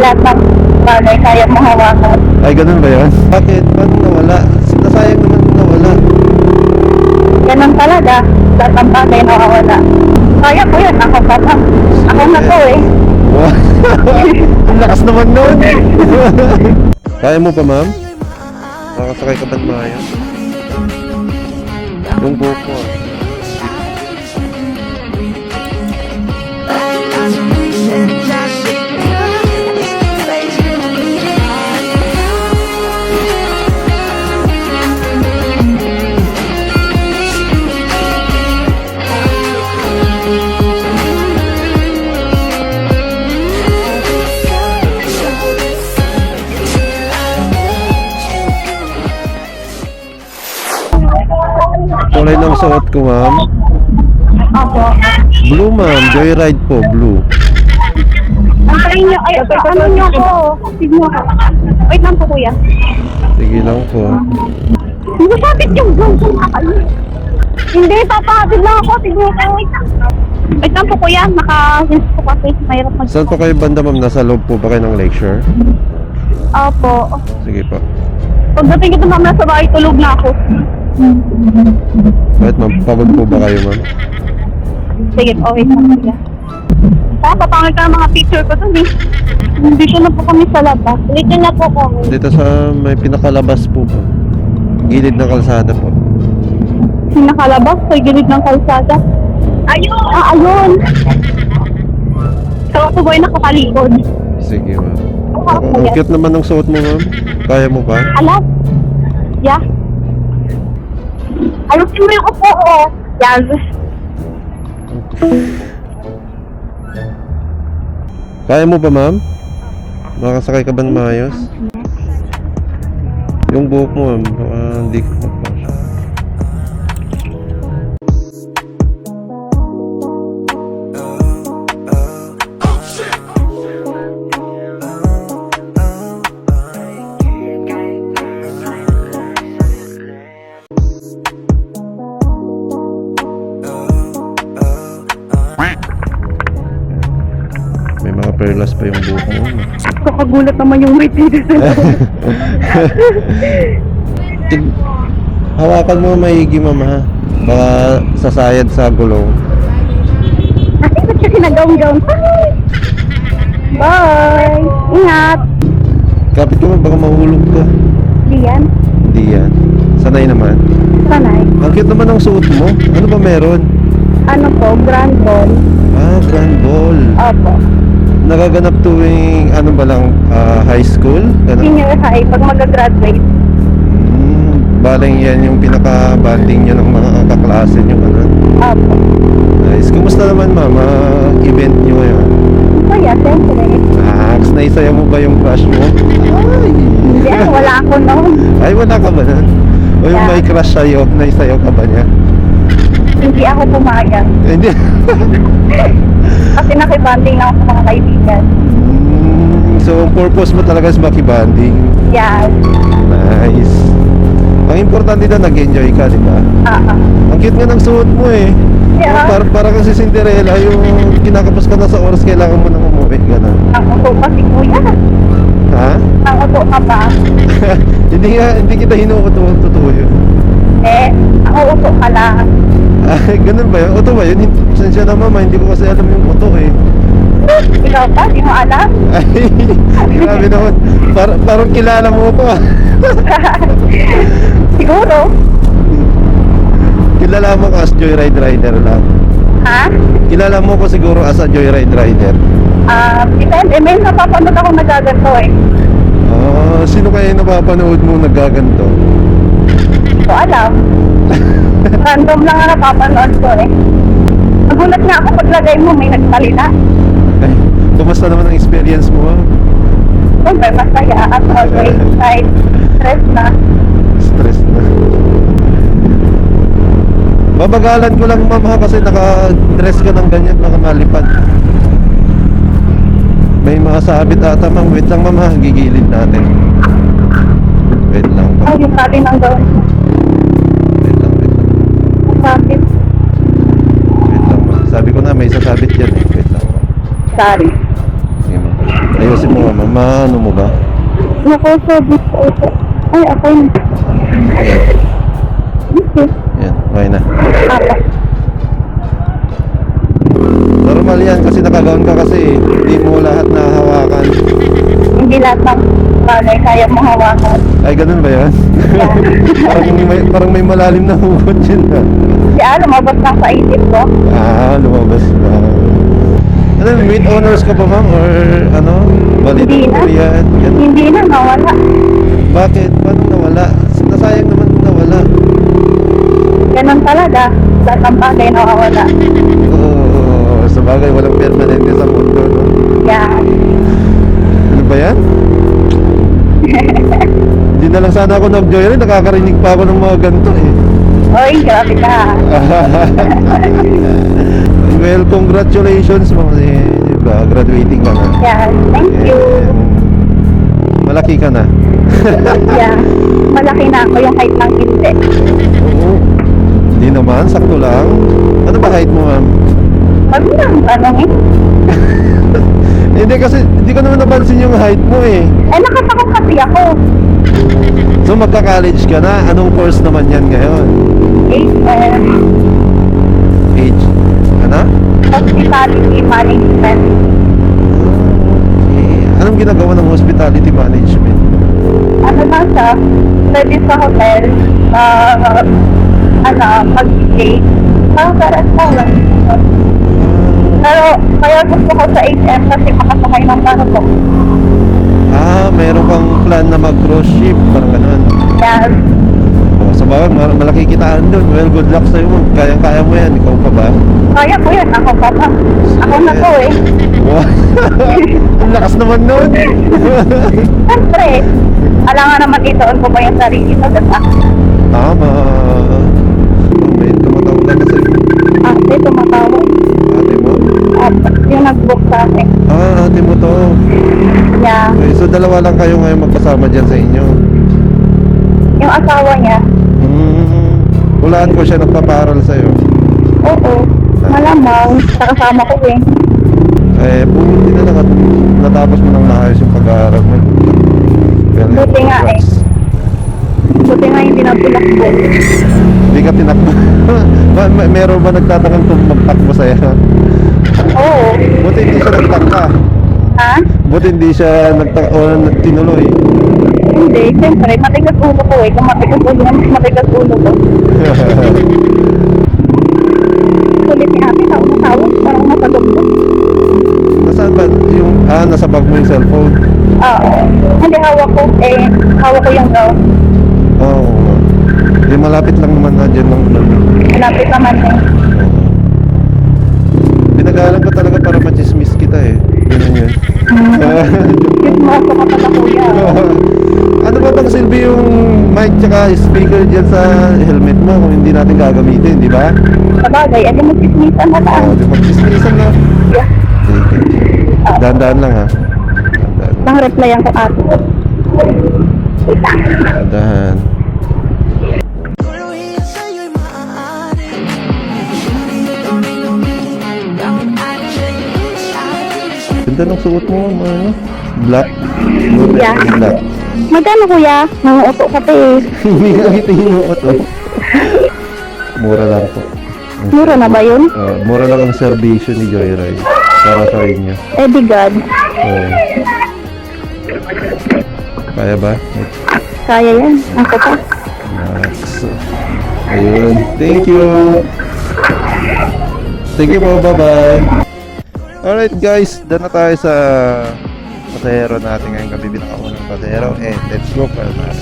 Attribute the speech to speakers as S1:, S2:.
S1: lahat ng bagay kaya mo hawakan.
S2: Ay, ganun ba yun? Bakit? Paano nawala? Sinasayang naman nawala.
S1: Ganun talaga. Lahat ng bagay nawawala. Kaya ko yun. Ako pa lang. Ako na to eh.
S2: Wow. Ang lakas naman nun. Kaya mo pa, ma'am? Makakasakay ka ba ng maayos? Yung buhok ko. Kulay ng suot ko, ma'am.
S1: Opo.
S2: Blue, ma'am. Joyride po, blue.
S1: Antayin nyo. Ay, ano nyo ko? Sige ako. Wait lang po kuya.
S2: Sige lang po.
S1: Hindi sabit yung vlog ko nakakalit. Hindi, papahatid lang ako. Sige ako. Wait lang po kuya. Naka-sense po kasi. Mahirap mag-
S2: Saan po kayo banda, ma'am? Nasa loob po ba kayo ng lecture?
S1: Opo.
S2: Sige po.
S1: Pagdating ko ma'am nasa bahay, tulog na ako.
S2: Bakit, ma'am? Pagod po ba kayo, ma'am?
S1: Sige, okay na kuya. Papangit ka ng mga picture ko dun eh. Dito na po kami sa labas. Dito na po kami.
S2: Dito sa may pinakalabas po po. Gilid ng kalsada po.
S1: Nakalabas sa gilid ng kalsada. Ayun! Ah, ayun! So ako boy nakakalikod.
S2: Sige, ma'am. Ang cute naman ng suot mo, ma'am. Kaya mo pa?
S1: Alam? Yeah. Ayusin mo yung upo ko. Yan.
S2: Kaya mo pa, ma'am? Makakasakay ka ba ng maayos? Yung buhok mo, ma'am. Hindi ko pa. May mga perlas pa yung buhok mo.
S1: Kakagulat naman yung may dito sa
S2: Hawakan mo maigi, ma'am, ha? Baka sasayad sa gulong.
S1: Ate, ba't ka sinagaw-gaw? Bye! Ingat!
S2: Kapit ka, ma'am, baka mahulog ka.
S1: Di yan.
S2: Hindi yan. Sanay naman.
S1: Sanay.
S2: Ang cute naman ng suot mo. Ano ba meron?
S1: Ano po? Grand ball.
S2: Ah, grand ball.
S1: Opo.
S2: Nagaganap tuwing ano ba lang, high school? Ganun?
S1: Senior high. Pag mag-graduate.
S2: Baling yan yung pinaka-banding nyo ng mga kaklase nyo. Ano?
S1: Opo.
S2: Nice. Kumusta naman, ma'am? Event nyo ngayon?
S1: Kaya, siyempre.
S2: Naisaya mo ba yung crush mo? Ay!
S1: Hindi, wala ako noon.
S2: Ay, wala ka ba na? O yung
S1: Yeah.
S2: may crush sa'yo, naisayaw ka ba niya?
S1: Hindi ako pumayag.
S2: Hindi.
S1: Kasi nakibanding na ako sa mga kaibigan.
S2: So, ang purpose mo talaga is makibanding.
S1: Yes.
S2: Nice. Ang importante na nag-enjoy ka, di ba? Ang cute nga ng suot mo eh.
S1: Yeah.
S2: Para kang si Cinderella, yung kinakapos ka na sa oras, kailangan mo nang umuwi. Ganun.
S1: Nanguto pa si kuya.
S2: Ha?
S1: Nanguto ka ba?
S2: Hindi kita hinuuto, totoo yun.
S1: Nanguto ka lang.
S2: Ay, ganun ba yun? Uto ba yun? Sensya na, mama, hindi ko kasi alam yung uto eh.
S1: Ikaw pa? Di mo alam?
S2: Ay, grabe naman. Parang kilala mo pa.
S1: Siguro.
S2: Kilala mo ko as Joyride Rider lang.
S1: Ha?
S2: Kilala mo ko siguro as a Joyride Rider.
S1: Depende. May napapanood ako nagaganto eh.
S2: Sino kaya yung napapanood mo naggaganto?
S1: Hindi ko alam. Random lang ang napapanood ko eh. Nagulat nga ako paglagay mo may nagsalita.
S2: Ay, kumusta naman ang experience mo?
S1: Siyempre masaya at always kahit stress na.
S2: Stress na. Babagalan ko lang, ma'am, ha, kasi naka-dress ka ng ganyan, nakamalipad. May mga sabit ata, ma'am. Wait lang, ma'am, ha. Gigilid natin. Wait lang pa.
S1: Ay, yung sabi ng gawin.
S2: Wait lang.
S1: Bakit?
S2: Wait lang, ma'am. Sabi ko na, may sasabit yan eh. Wait lang, ma'am.
S1: Sorry.
S2: Sige, ma'am. Ayusin mo ma'am. Maano mo ba?
S1: Naku, service po ito. Ay, okay na.
S2: Ayan.
S1: Okay.
S2: Ayan. Okay na.
S1: Apa.
S2: Normal yan kasi nakagaon ka kasi hindi mo lahat nahawakan.
S1: Hindi lahat ng bagay kaya mo hawakan.
S2: Ay, ganun ba yan?
S1: Yeah.
S2: parang may malalim na hugot yun ha.
S1: Lumabas lang sa isip ko.
S2: Lumabas na. Ano, meat owners ka ba ma'am? Or ano?
S1: Hindi na.
S2: Yan.
S1: Hindi na, nawala.
S2: Bakit? Paano nawala? Nasayang naman kung nawala.
S1: Ganun talaga. Lahat ng bagay nawawala.
S2: Oo, sa bagay, walang permanente sa mundo, no?
S1: Yan.
S2: Ano ba yan? Hindi na lang sana ako nag-joyride, nakakarinig pa ako ng mga ganito eh.
S1: Oy, grabe ka.
S2: Well, congratulations mo kasi, diba, graduating ka na.
S1: Yan. Thank you.
S2: Malaki ka na.
S1: Yeah. Malaki na ako yung height ng hindi.
S2: Oo. Hindi naman, sakto lang. Ano ba height mo, ma'am?
S1: Wag mo nang tanongin.
S2: Hindi kasi, hindi ko naman napansin yung height mo eh.
S1: Eh, nakatakot kasi ako.
S2: So magka-college ka na, anong course naman yan ngayon? Age, ano?
S1: Hospitality management.
S2: Okay. Anong ginagawa ng hospitality management?
S1: Ano lang siya? Pwede sa hotel. Mag-stay. Parang restaurant. Pero, kaya gusto ko sa HM kasi makasakay ng barko.
S2: Meron kang plan na mag-cruise ship, parang ganun.
S1: Yes.
S2: Sa bagay, malaki kitaan doon. Well, good luck sa'yo. Kayang-kaya mo yan, ikaw pa ba?
S1: Kaya ko yan. Ako pa pa. Ako na to eh.
S2: Wow. Ang lakas naman nun.
S1: Siyempre, alangan naman itoon ko pa yung sarili ko.
S2: Tama. May tumatawag na sa'yo.
S1: Ate, tumatawag.
S2: Ate mo?
S1: Yung nag-book sa akin.
S2: Ate mo to.
S1: Yeah.
S2: Okay, so dalawa lang kayo ngayon magkasama dyan sa inyo.
S1: Yung asawa niya.
S2: Hulaan ko siya nagpaparal sa'yo.
S1: Oo. Malamang. Nakasama ko eh.
S2: Buti na lang at natapos mo nang maayos yung pag-aaral mo. Well,
S1: Buti nga eh. Buti nga hindi nabulak ko.
S2: Hindi ka tinakbo. Meron ba nagtatanong kung magtakbo sa'yo?
S1: Oo.
S2: Buti hindi siya nagtakka.
S1: Ha?
S2: Buti hindi siya tinuloy.
S1: Hindi. Siyempre, matigas ulo ko eh. Kung matigas ulo ko, matigas ulo ko. Sulit ni ate. Tawag. Parang masagod ko.
S2: Nasaan ba yung... nasa bag mo yung cellphone?
S1: Oo. Hindi hawak ko. Hawak ko yung gown.
S2: Oo. Malapit lang naman na dyan lang naman.
S1: Malapit naman eh.
S2: Pinag-aaral ko talaga para machismis kita eh. Ganun yun.
S1: Cute mo ako kapag kuya.
S2: Ano ba bang silbi yung mic tsaka speaker dyan sa helmet mo kung hindi natin gagamitin, di ba?
S1: Sabagay, ano mo sismisan na lang.
S2: Di magchismisan na.
S1: Yeah.
S2: Sige. Dahan-dahan lang ha. Dahan-dahan.
S1: Nang replyan ko ate.
S2: Dahan-dahan. Ganda ng suot mo, ano? Black.
S1: Yeah.
S2: Black.
S1: Magkano kuya? Nanguuto ka pa eh.
S2: Hindi nakita yung uto. Mura lang po.
S1: Mura na ba yun?
S2: Mura lang ang servisyo ni Joyride para sa inyo.
S1: Eh di God.
S2: Kaya ba?
S1: Kaya yan. Ako pa.
S2: Max. Ayun. Thank you. Thank you po. Bye-bye. Alright guys, done na tayo sa pasahero natin ngayong gabi. Pinakaunang pasahero. And let's go, Palmas.